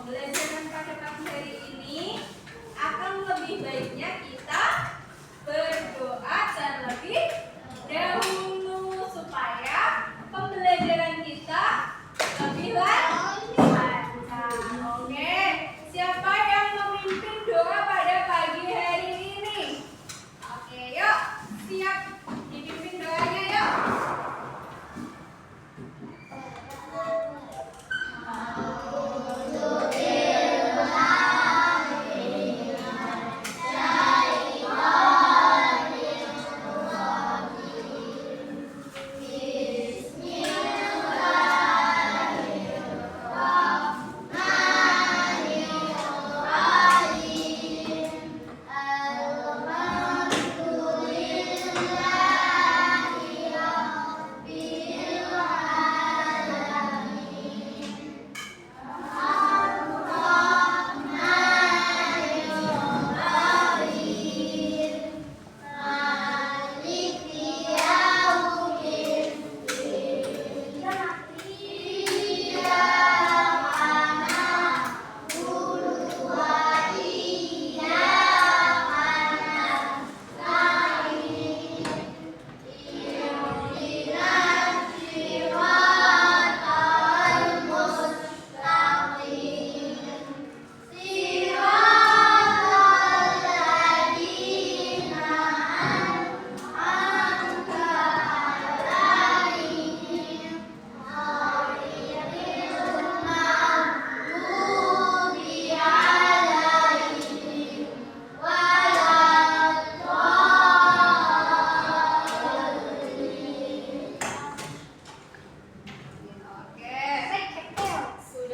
pembelajaran pada pagi hari ini akan lebih baiknya kita berdoa terlebih dahulu supaya pembelajaran kita lebih lancar. Oke, siapa yang memimpin doa pada pagi hari ini? Oke, yuk, siap dipimpin doanya yuk.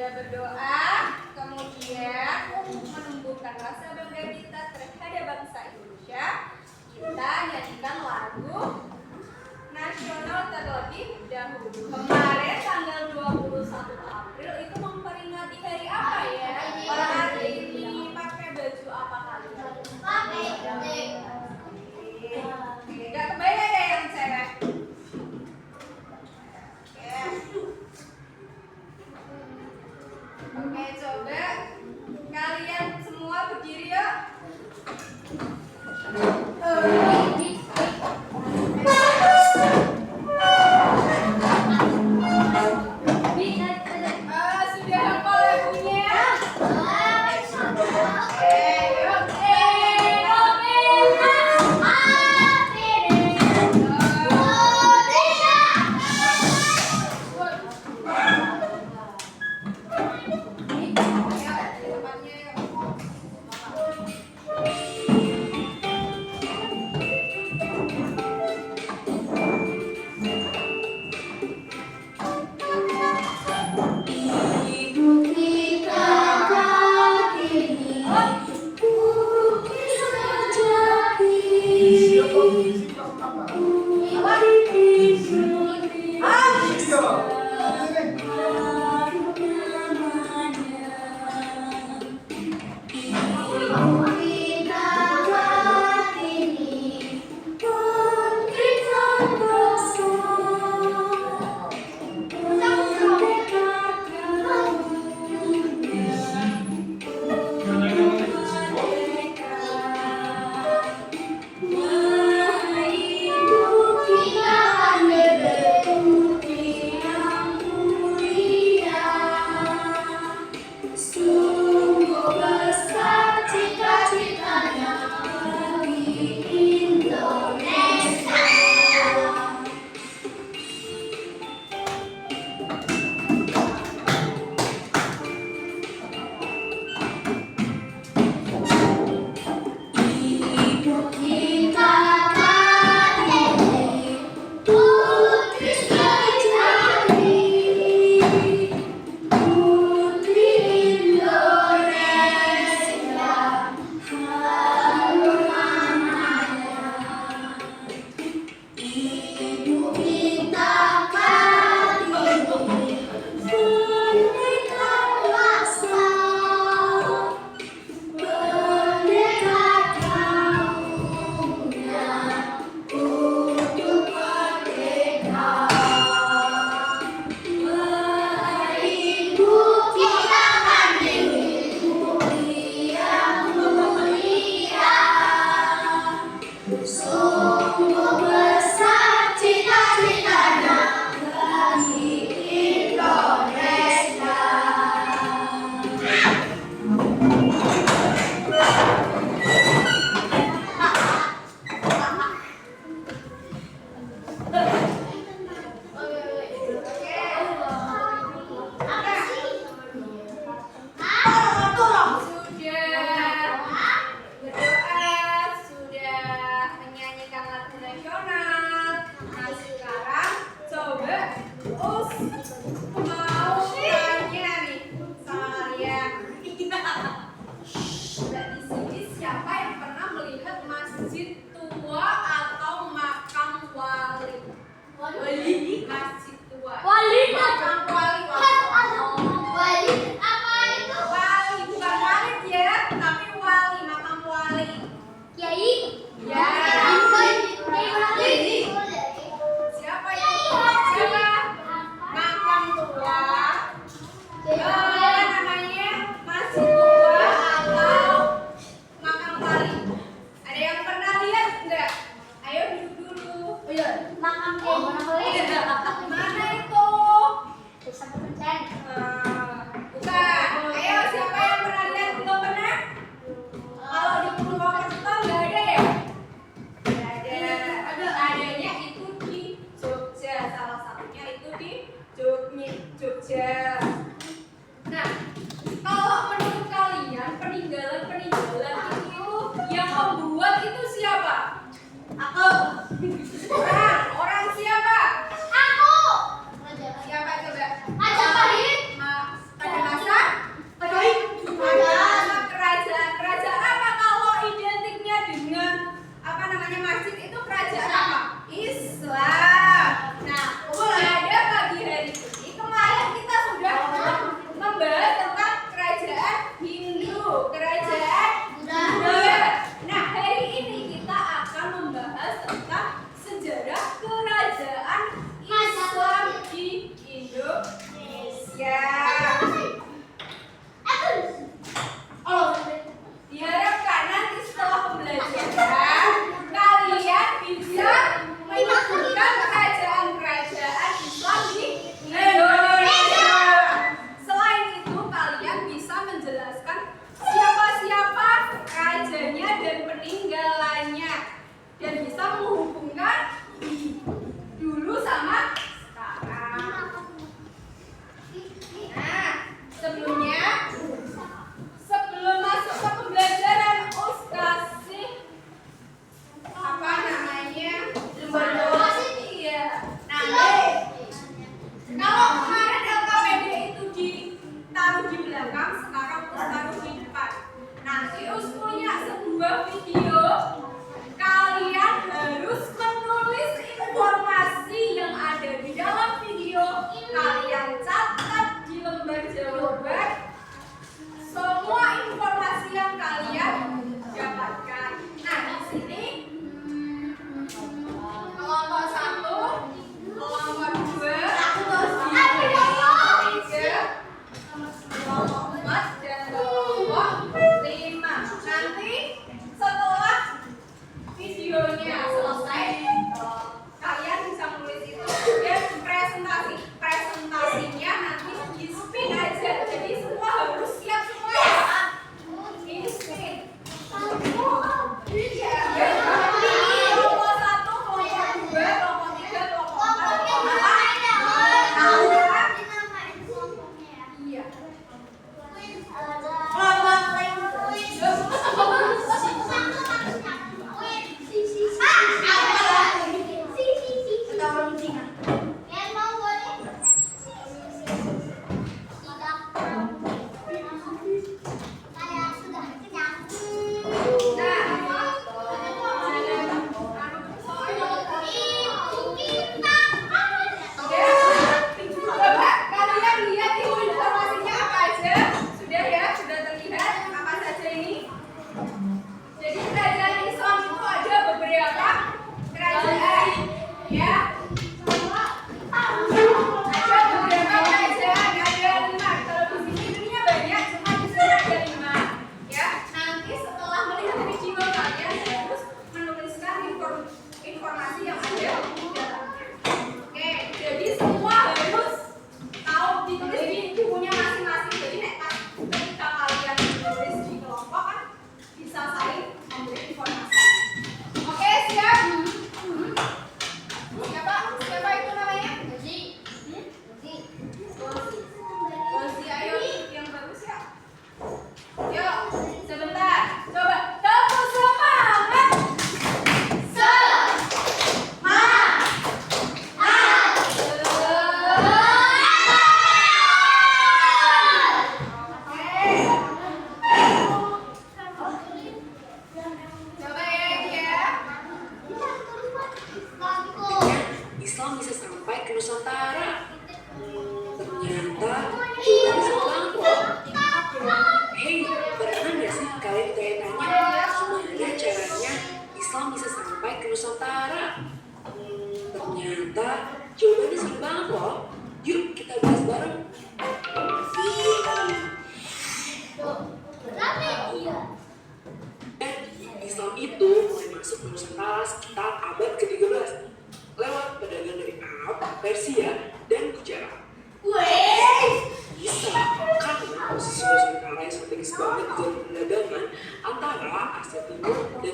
Berdoa, kemudian menumbuhkan rasa bangga kita terhadap bangsa Indonesia, kita nyanyikan lagu nasional terlebih dahulu. Kemarin tanggal 21 April itu memperingati hari apa ya? Orang hari ini pakai baju apa kalian? Pakai Gak kebayang ya yang cewek? Oke, coba kalian semua berdiri yuk. Sudah hafal lagunya? Namanya masih tua atau makam kali. Ada yang pernah lihat enggak? Ayo duduk dulu. Makam Mana itu? pesantren. Bukan. Ayo siapa yang pernah lihat? Belum pernah? Kalau di Purwokerto nggak ada ya? Nggak ada. Adanya itu di Jogja. Salah satunya itu di Jogja.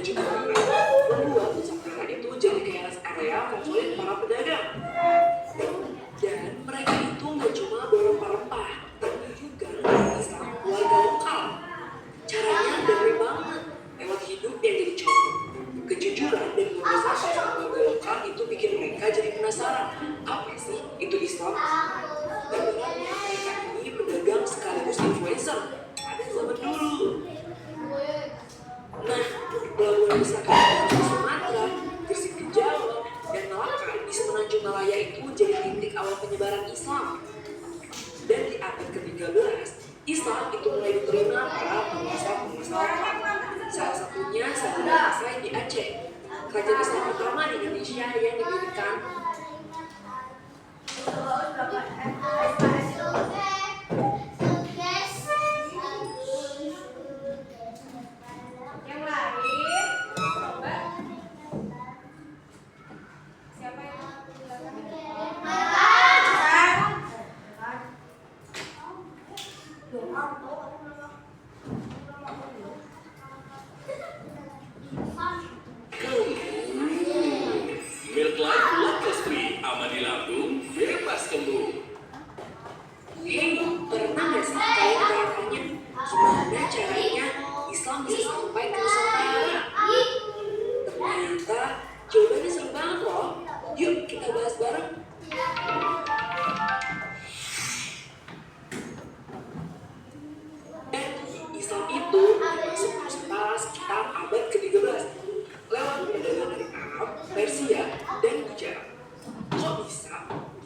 juga Barat membuat Nusantara itu jadi kayak rest area favorit para pedagang. Dan mereka itu nggak cuma bawa rempah, tapi juga Islam warga lokal. Caranya damai banget, lewat hidup yang jadi contoh. Kejujuran dan kebebasan sama warga lokal itu bikin mereka jadi penasaran. Apa sih itu Islam? Ibaratnya mereka ini pedagang sekaligus influencer pada zaman dulu. Nah, pelabuhan wisata di Sumatera, Gresik di Jawa, dan Malaka di Semenanjung Malaya itu jadi titik awal penyebaran Islam. Dan di abad ke-13, Islam itu mulai diterima para penguasa-penguasa lokal. Salah satunya Saddam Hussein di Aceh, kerajaan Islam pertama di Indonesia yang didirikan. Yang lain, coba. Siapa yang Milk Light Lactose Free, aman di lambung, bebas kembung. Hei, pernah gak sih kalian tanya gimana caranya Islam bisa sampai ke Nusantara? Ternyata jawabannya seru banget loh. Yuk kita bahas bareng. Dan Islam itu masuk ke Nusantara sekitar abad ke-13 lewat perdagangan dari Arab, Persia, dan Gujarat. Kok bisa?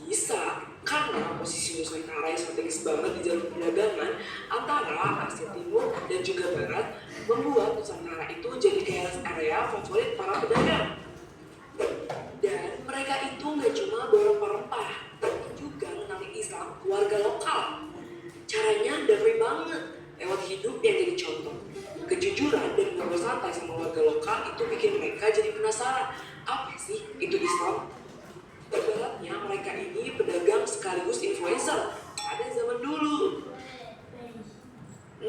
Bisa karena posisi Nusantara yang strategis banget di jalur perdagangan antara Asia Timur dan juga Barat membuat Nusantara itu jadi kayak rest area favorit para pedagang. Dan mereka itu nggak cuma bawa rempah, tapi juga mengenali Islam ke warga lokal. Caranya damai banget, lewat hidup yang jadi contoh. Kejujuran dan ngobrol santai sama warga lokal itu bikin mereka jadi penasaran. Apa sih itu Islam? Ibaratnya mereka ini pedagang sekaligus influencer pada zaman dulu.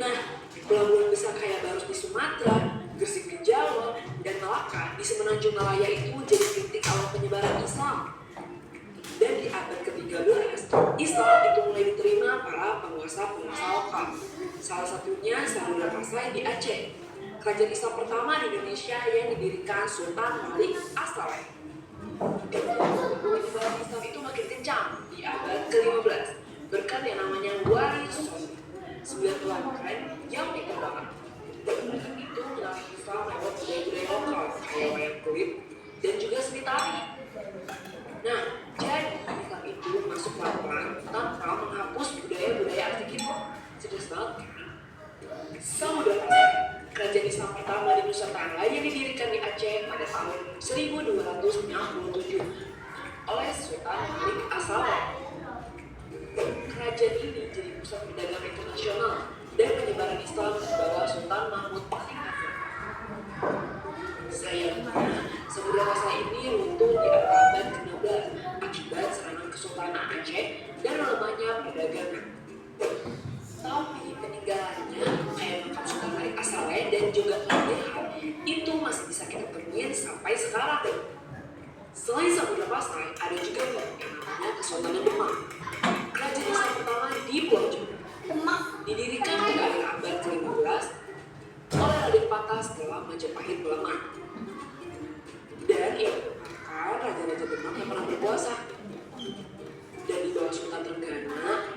Nah, pelabuhan besar kayak Barus di Sumatera, Gresik di Jawa, dan Malaka di Semenanjung Malaya itu jadi titik awal penyebaran Islam. Dan di abad ke-13, Islam itu mulai diterima para penguasa-penguasa lokal. Salah satunya Saddam Hussein di Aceh, kerajaan Islam pertama di Indonesia yang didirikan Sultan Malik As-Saleh. Penyebaran Islam itu makin kencang di abad ke-15 berkat yang namanya waris sunnah, 9 pelanggan yang pintar banget. Mereka itu mengenali Islam lewat budaya-budaya lokal kayak wayang kulit dan juga seni tari. Nah, jadi Islam itu masuk pelan-pelan tanpa menghapus budaya-budaya asli kita. Cerdas banget kan? Samudra kerajaan Islam pertama di Nusantara yang didirikan di Aceh pada tahun 1267 oleh Sultan Malik As-Saleh. Kerajaan ini jadi pusat perdagangan internasional dan penyebaran Islam di bawah Sultan Mahmud paling akhir. Sayangnya, Samudra Pasai ini runtuh di abad ke-16 akibat serangan Kesultanan Aceh dan melemahnya perdagangan. Tapi peninggalannya kayak makam Sultan Malik As-Saleh dan juga kelebihan itu masih bisa kita temuin sampai sekarang. Selain Samudra Pasai, ada juga yang namanya Kesultanan Demak. Kerajaan Islam pertama di Pulau Jawa. Demak didirikan pada akhir abad ke-15 oleh Raden Patah setelah Majapahit melemah. Dan ini merupakan raja-raja Demak yang pernah berkuasa. Dan di bawah Sultan Trenggana,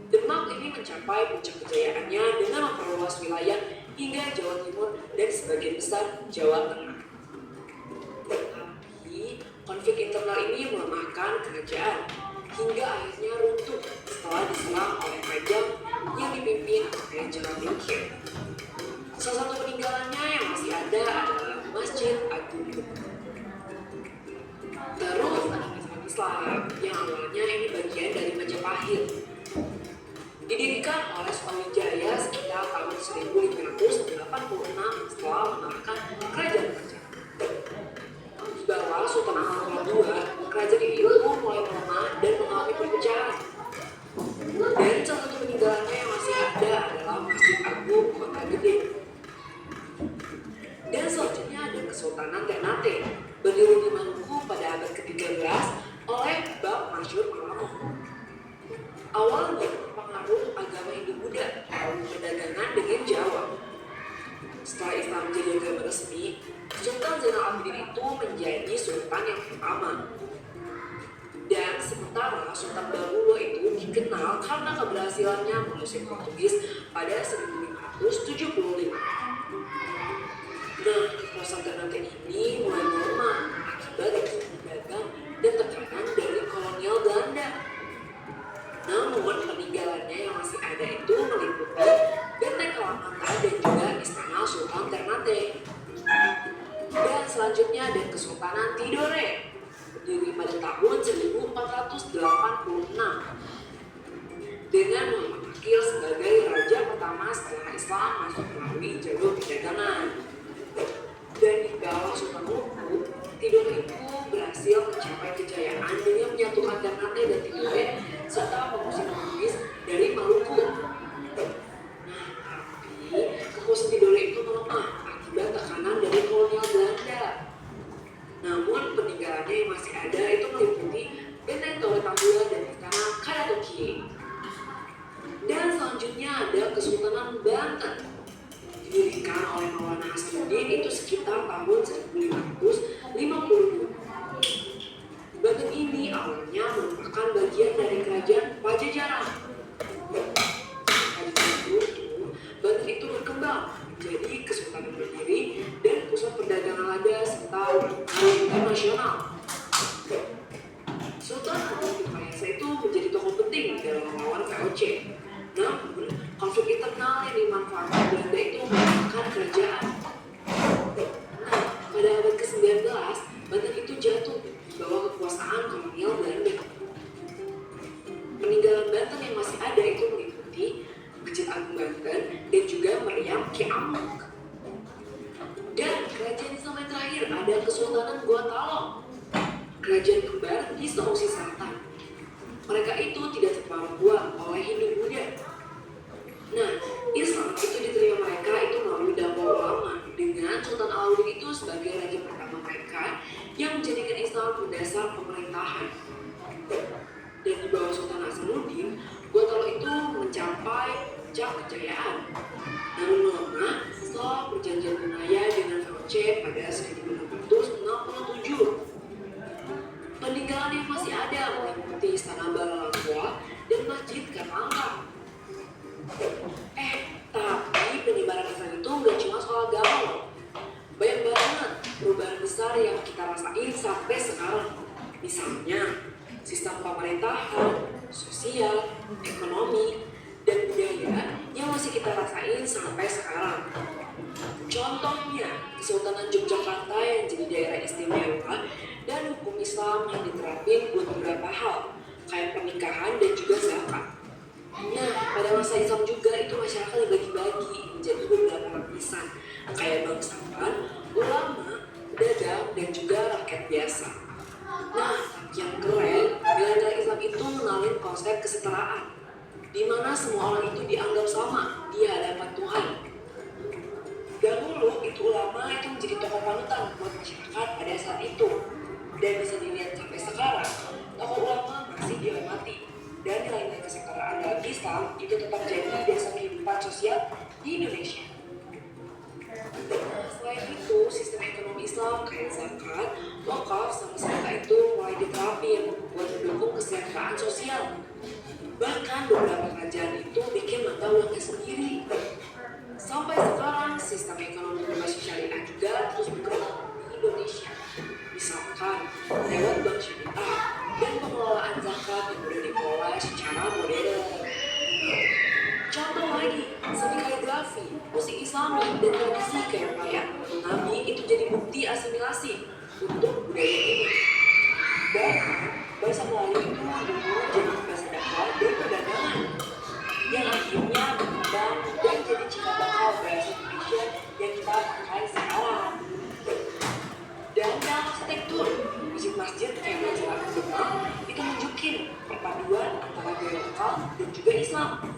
Demak ini mencapai puncak kejayaannya dengan memperluas wilayah hingga Jawa Timur dan sebagian besar Jawa Tengah. Tetapi konflik internal ini melemahkan kerajaan hingga akhirnya runtuh setelah diserang oleh raja yang dipimpin oleh Jalaladdin. Salah satu peninggalannya yang masih ada adalah Masjid Agung. Terus ada Masjid Islam yang awalnya ini bagian dari Majapahit. Didirikan oleh Sriwijaya sekitar tahun 1586 setelah mengalahkan kerajaan Majapahit. Di bawah Sultan Ahmad II, kerajaan ini mulai melemah dan mengalami perpecahan. Dan salah satu peninggalannya yang masih ada adalah Masjid Agung Kota Gede. Dan selanjutnya Hindu Buddha, perdagangan dengan Jawa. Setelah Islam menjadi agama resmi, Sultan Zainal Abidin itu menjadi sultan yang pertama. Dan sementara Sultan Bahulo itu dikenal karena keberhasilannya mengusir Portugis pada 1575. Nah, kekuasaan Ternate ini mulai melemah akibat dagang dan tekanan dari kolonial Belanda. Namun peninggalannya yang masih ada itu meliputi Benteng Kalamata dan juga Istana Sultan Ternate. Dan selanjutnya ada Kesultanan Tidore, berdiri pada tahun 1486 dengan Muhammad Akil sebagai raja pertama setelah Islam masuk melalui jalur perdagangan. Dan di bawah Sultan Mengku, Tidore itu berhasil mencapai kejayaan dengan menyatukan Ternate dan Tidore serta mengusir Portugis dari Maluku. Nah, tapi kekuasaan Tidore itu melemah akibat tekanan dari kolonial Belanda. Namun peninggalannya yang masih ada itu meliputi Benteng Towe Tambula dan Istana Kadatokie. Dan selanjutnya ada Kesultanan Banten, didirikan oleh Maulana Hasanuddin itu sekitar tahun 1552. Banten ini awalnya merupakan bagian dari kerajaan Pajajaran. Pada waktu itu, Banten itu berkembang menjadi kesultanan berdiri dan pusat perdagangan lada serta internasional. Sultan Hamengkubuwono Mayasa itu menjadi tokoh penting dalam melawan VOC. Namun, konflik internal yang dimanfaatkan Belanda itu melemahkan kerajaan. Nah, pada abad ke-19, Banten itu jatuh di bawah kekuasaan kolonial Belanda. Peninggalan Banten yang masih ada itu meliputi Masjid Agung Banten dan juga Meriam Ki Amuk. Dan kerajaan Islam yang terakhir ada Kesultanan Gorontalo, kerajaan kembar di Sulawesi Selatan. Mereka itu tidak terpengaruh kuat oleh Hindu Buddha. Nah, Islam itu diterima mereka itu melalui dakwah ulama dengan Sultan Alauddin itu sebagai raja pertama mereka yang menjadikan Islam berdasar pemerintahan. Dan di bawah Sultan Hasanuddin, Gorontalo itu mencapai puncak kejayaan. Namun melemah setelah perjanjian Bunaya dengan VOC pada 1667. Peninggalan yang masih ada meliputi Istana Balalangkua dan Masjid Katangka. Tapi penyebaran Islam itu nggak cuma soal agama loh. Banyak banget perubahan besar yang kita rasain sampai sekarang. Misalnya, sistem pemerintahan, sosial, ekonomi, dan budaya yang masih kita rasain sampai sekarang. Contohnya, Kesultanan Yogyakarta yang jadi daerah istimewa dan hukum Islam yang diterapin buat beberapa hal, kayak pernikahan dan juga zakat. Nah, pada masa Islam juga itu masyarakat dibagi-bagi menjadi beberapa lapisan, kayak bangsawan, ulama, pedagang, dan juga rakyat biasa. Nah, yang keren, nilai-nilai Islam itu mengalami konsep kesetaraan, di mana semua orang itu dianggap sama di hadapan Tuhan. Dahulu itu ulama itu menjadi tokoh panutan buat masyarakat pada saat itu, dan bisa dilihat sampai sekarang tokoh ulama masih dihormati. Dan nilai-nilai kesetaraan dalam Islam itu tetap jadi dasar kehidupan sosial di Indonesia. Selain itu, sistem ekonomi Islam kayak zakat, wakaf, sama sedekah itu mulai diterapin buat mendukung kesejahteraan sosial. Bahkan beberapa kerajaan itu bikin mata uangnya sendiri. Sampai sekarang, sistem ekonomi berbasis syariah juga terus berkembang di Indonesia. Misalkan lewat bank syariah dan pengelolaan zakat yang sudah dikelola secara modern. Contoh lagi, seni kaligrafi, musik Islami, dan tradisi kayak perayaan Nabi itu jadi bukti asimilasi untuk budaya ini. Bahkan, bahasa Melayu itu dulu jadi bahasa dakwah dan perdagangan yang akhirnya berkembang dan jadi cikal bakal bahasa Indonesia yang kita pakai sekarang. Dan dalam arsitektur, masjid-masjid kayak Masjid Agung Demak itu nunjukin perpaduan antara gaya lokal dan juga Islam.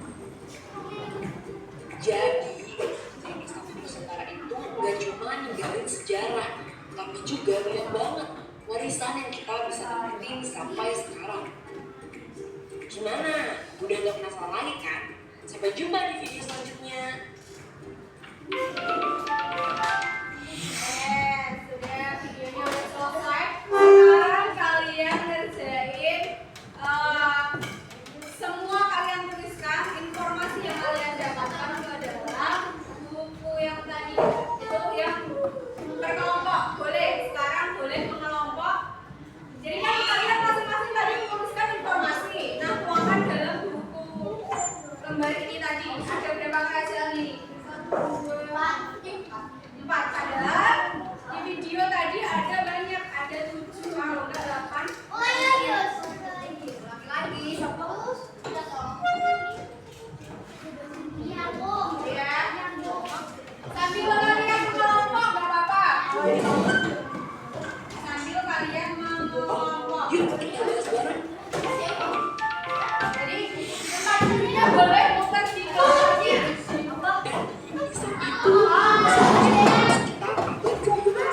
Jadi, yang Islam Nusantara itu nggak cuma ninggalin sejarah, tapi juga banyak banget warisan yang kita bisa dapetin sampai sekarang. Gimana? Udah gak penasaran lagi kan? Sampai jumpa di video selanjutnya. Sudah videonya udah selesai. Sekarang kalian ngerjain semua kalian tuliskan informasi yang kalian dapatkan ke dalam buku yang tadi itu yang berkelompok. Boleh sekarang boleh mengelompok. Jadi kan kalian masing-masing tadi menuliskan informasi. Nah, tuangkan dalam buku lembar ini tadi. Ada berapa kerajaan ini? 4. Padahal di video tadi ada banyak, ada 7 kalau enggak 8. Lagi ya. Sambil kalian mengelompok enggak apa-apa. Sambil kalian mengelompok. Yuk, kita bahas bareng. Jadi tempat duduknya boleh muter di kelompoknya. Sambil kalian berdiri.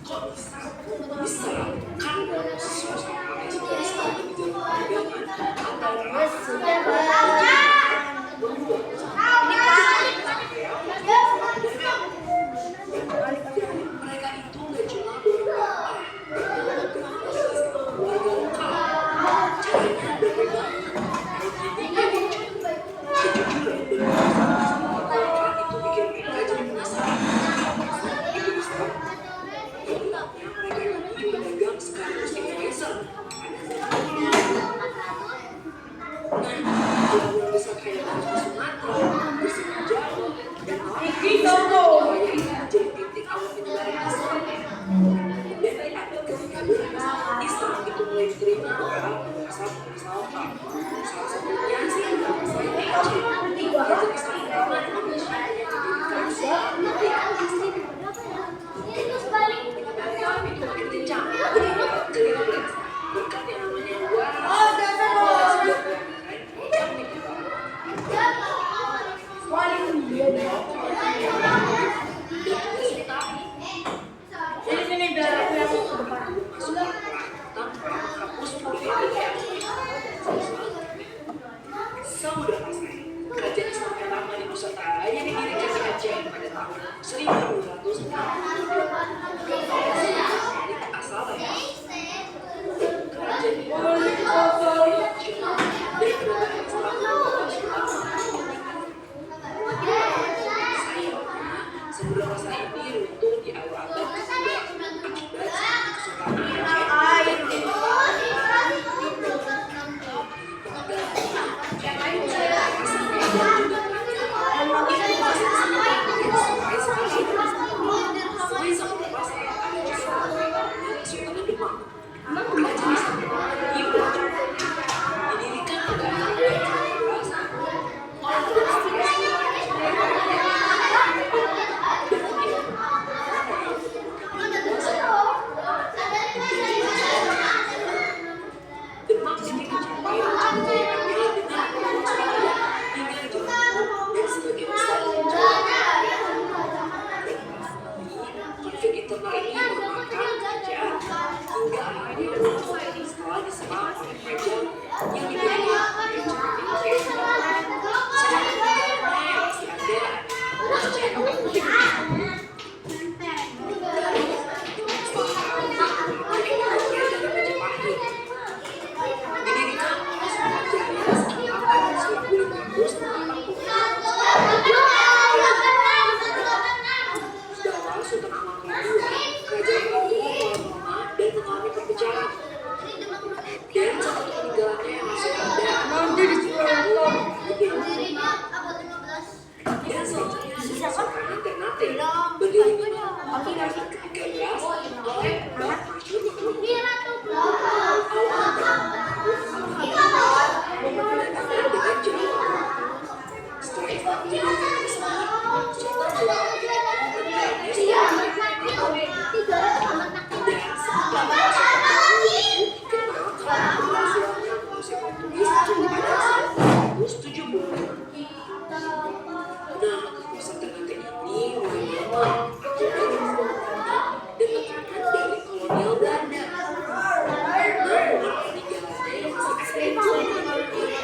Kok bisa? Bisa karena suasana yang sudah selalu menjadi pegangan mereka itu nggak cuma berdoa, warga lokal, caranya berbeda. Kejujuran dan itu bikin mereka jadi penasaran. Itu bisa. Mereka itu pedagang sekaligus influencer. Yang bisa kayak di Sumatera, di Jawa, dan Malaysia jadi titik awal penyebaran Islam. Dan di abad ke-13, Islam itu mulai diterima orang asal Pak. Salah satunya si bangsa Aceh. Jadi Islam pertama di Indonesia yang didirikan oleh Islam itu makin kencang. Di abad ke-15, berkat yang namanya Saudara saya, kerajaan Islam pertama di Nusantara yang didirikan di Aceh pada tahun 1260. Asalnya, kerajaan ini nasional dan perubahan Islam nasional. Sayangnya, sebelum masa ini runtuh di awal abad ke-9 akibat Kesultanan Dan satu peninggalannya yang masih ada. Nanti dijual. abad ke-13 oleh Bank Nasional. Menggunakan dengan Jawa. Setelah itu menjadi negara resmi, Sultan Jawa bertanya dan sempat dikenal karena keberhasilannya mengusir Portugis pada 1470. Nah, kekuasaan Ternate ini mulai lemah akibat dan tekanan dari kolonial Belanda. Namun peninggalannya yang masih ada di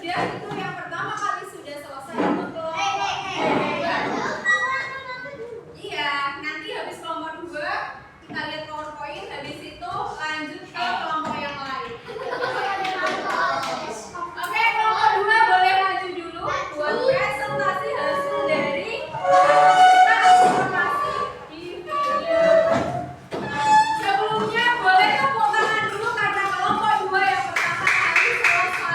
sudah itu yang pertama kali sudah selesai untuk kelompok. Iya, nanti habis kelompok 2 kita lihat PowerPoint, habis itu lanjut ke kelompok yang lain. Oke, kelompok 2 boleh maju dulu buat presentasi hasil dari transformasi di video. Sebelumnya boleh tepuk tangan dulu karena kelompok 2 yang pertama kali selesai.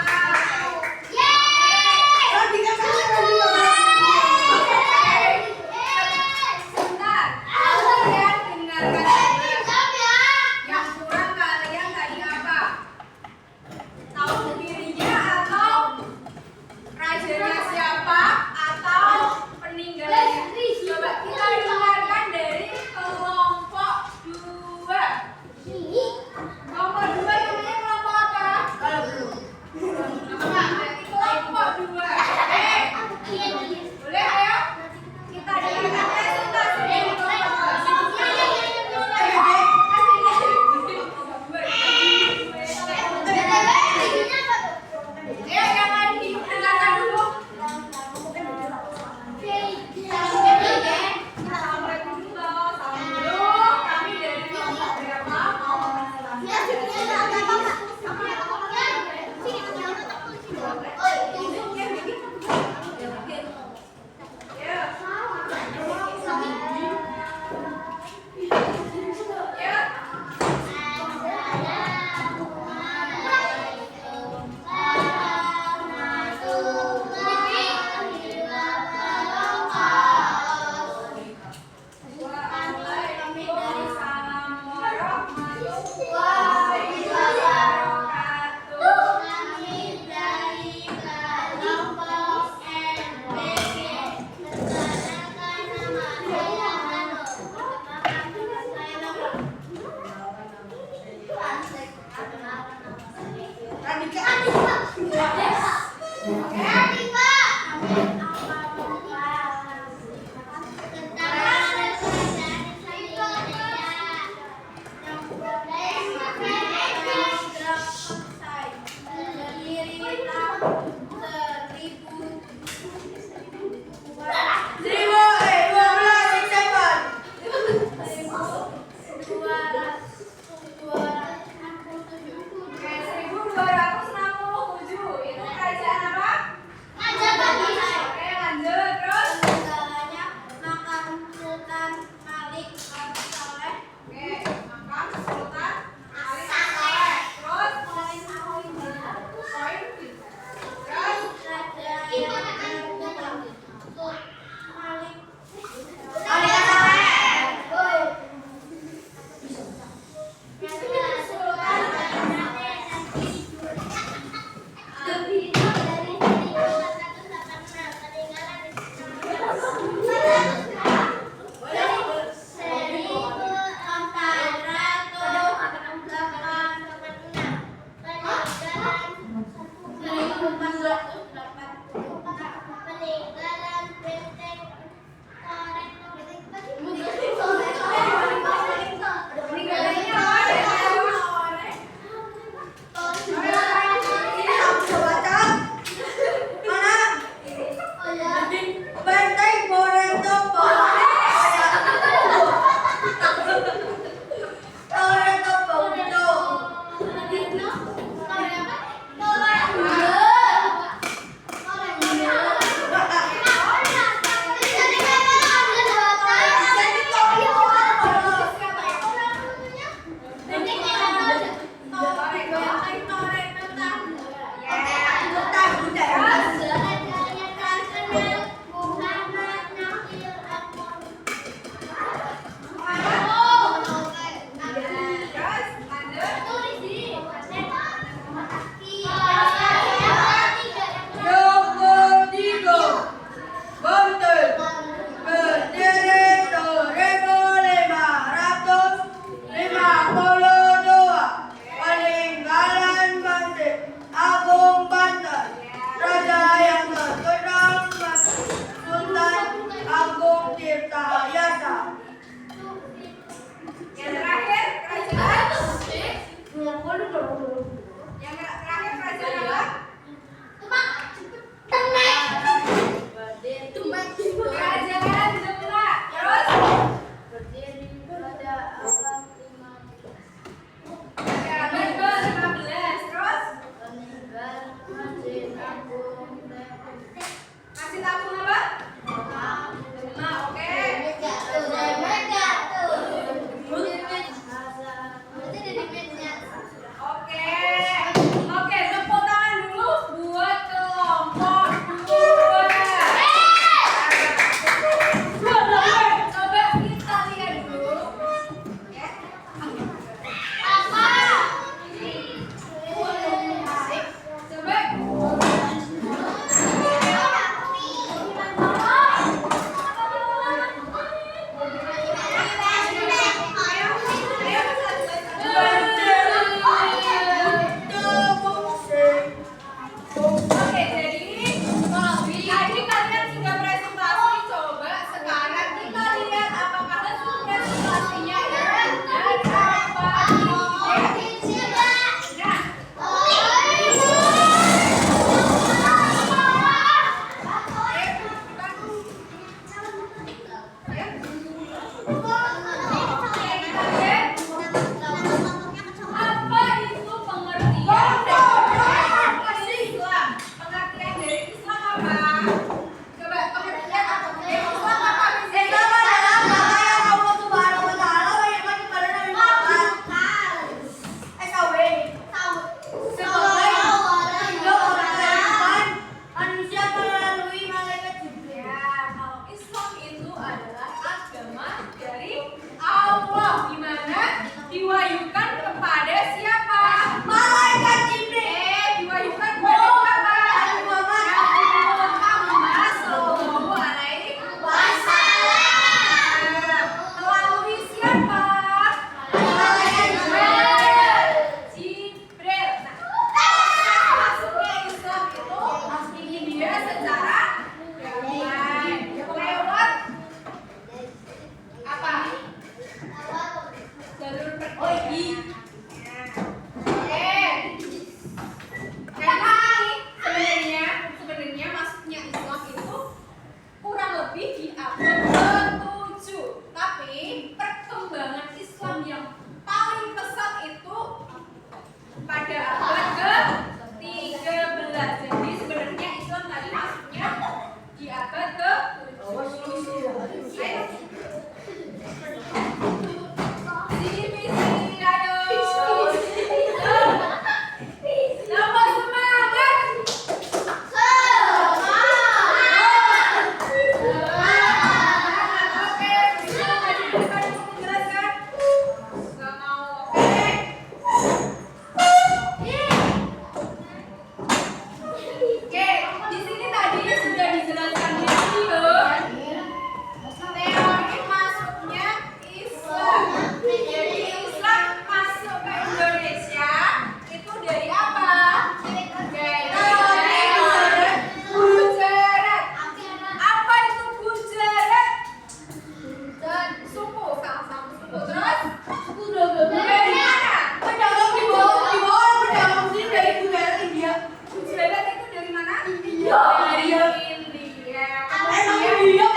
dari India. Kemudian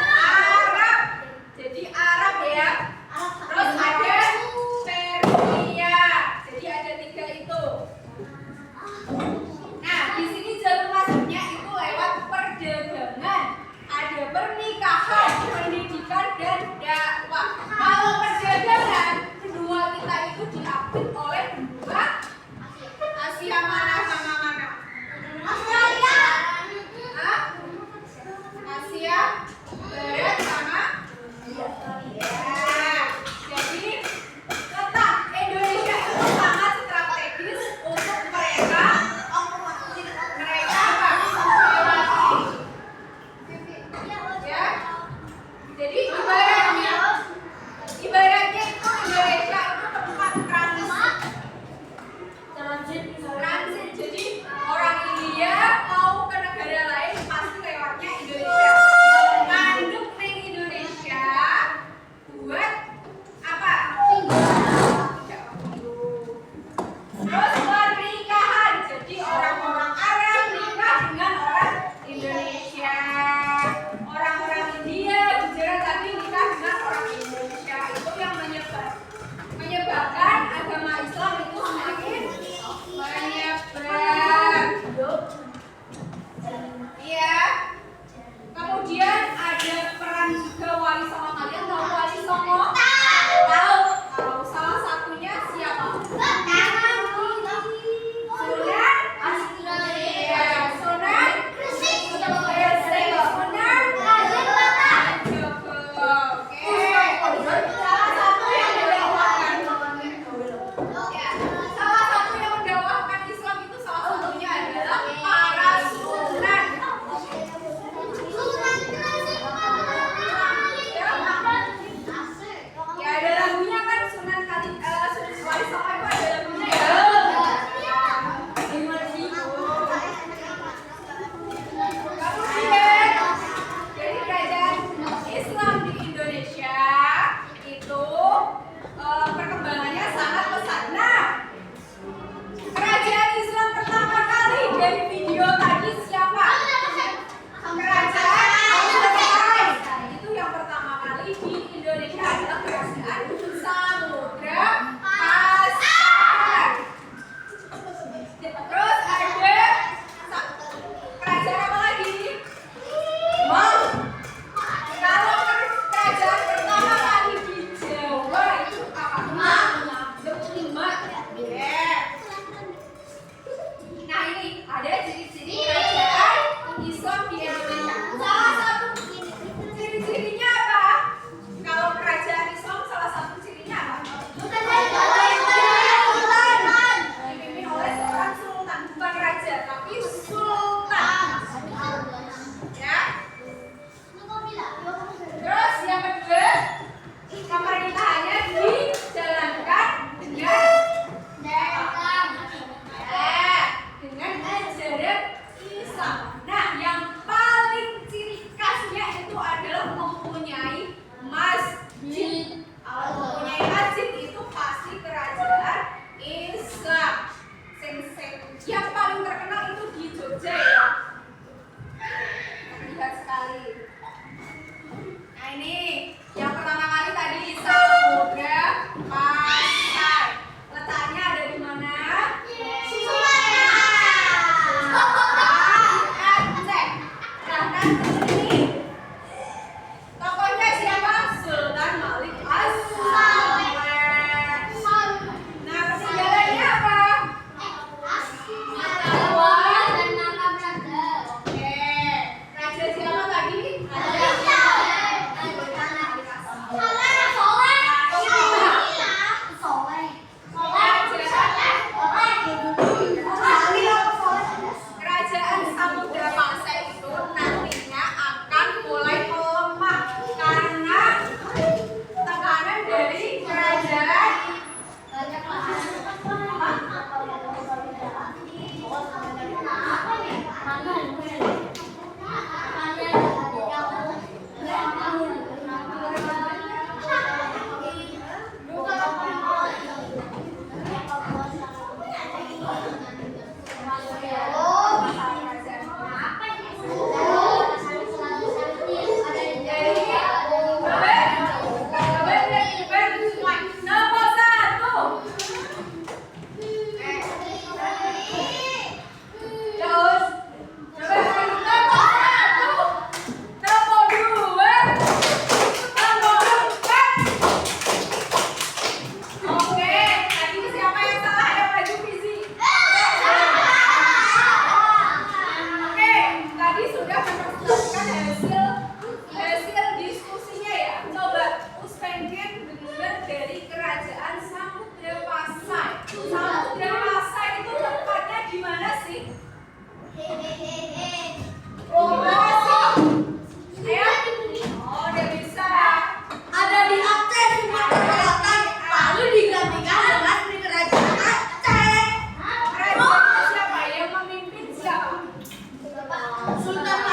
Arab. Jadi Arab ya. Terus ada Persia. Jadi ada 3 itu. Nah, di sini jalur masuknya itu lewat perdagangan. Ada pernikahan, pendidikan, dan dakwah. Kalau perdagangan, benua kita itu diapit oleh benua Asia mana sama mana? Australia. Sultan